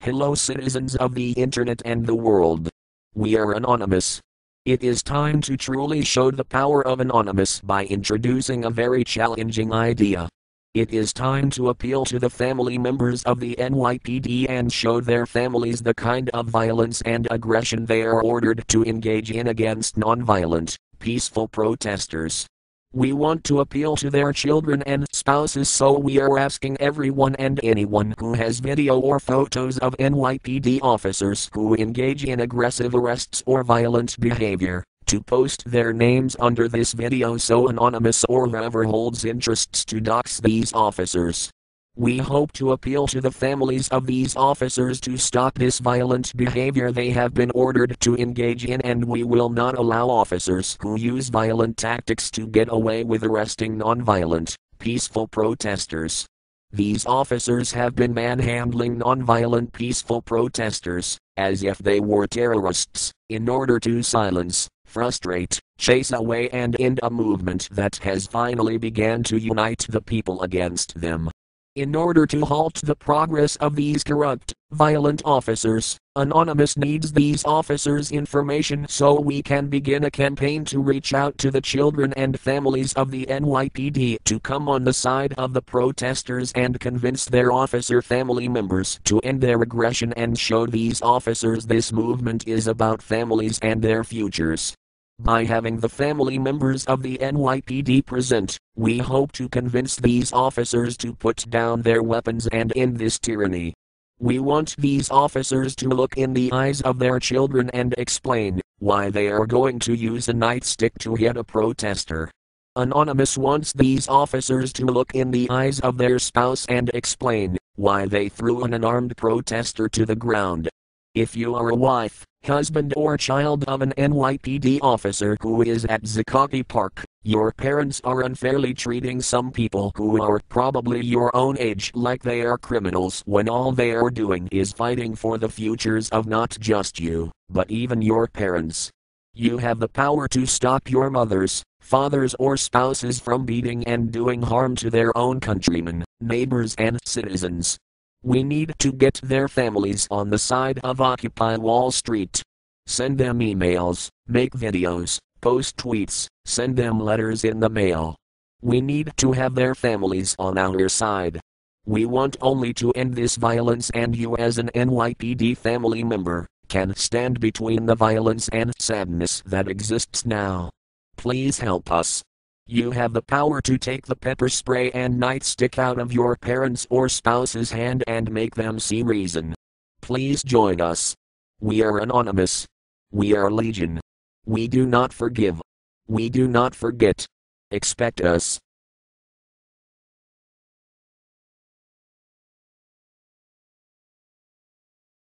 Hello citizens of the internet and the world. We are anonymous. It is time to truly show the power of anonymous by introducing a very challenging idea. It is time to appeal to the family members of the NYPD and show their families the kind of violence and aggression they are ordered to engage in against non-violent, peaceful protesters. We want to appeal to their children and spouses, so we are asking everyone and anyone who has video or photos of NYPD officers who engage in aggressive arrests or violent behavior to post their names under this video so anonymous or whoever holds interests to dox these officers. We hope to appeal to the families of these officers to stop this violent behavior they have been ordered to engage in, and we will not allow officers who use violent tactics to get away with arresting non-violent, peaceful protesters. These officers have been manhandling non-violent peaceful protesters, as if they were terrorists, in order to silence, frustrate, chase away and end a movement that has finally began to unite the people against them. In order to halt the progress of these corrupt, violent officers, Anonymous needs these officers' information so we can begin a campaign to reach out to the children and families of the NYPD to come on the side of the protesters and convince their officer family members to end their aggression and show these officers this movement is about families and their futures. By having the family members of the NYPD present, we hope to convince these officers to put down their weapons and end this tyranny. We want these officers to look in the eyes of their children and explain why they are going to use a nightstick to hit a protester. Anonymous wants these officers to look in the eyes of their spouse and explain why they threw an unarmed protester to the ground. If you are a wife, husband or child of an NYPD officer who is at Zuccotti Park, your parents are unfairly treating some people who are probably your own age like they are criminals when all they are doing is fighting for the futures of not just you, but even your parents. You have the power to stop your mothers, fathers or spouses from beating and doing harm to their own countrymen, neighbors and citizens. We need to get their families on the side of Occupy Wall Street. Send them emails, make videos, post tweets, send them letters in the mail. We need to have their families on our side. We want only to end this violence, and you as an NYPD family member can stand between the violence and sadness that exists now. Please help us. You have the power to take the pepper spray and nightstick out of your parents' or spouse's hand and make them see reason. Please join us. We are anonymous. We are legion. We do not forgive. We do not forget. Expect us.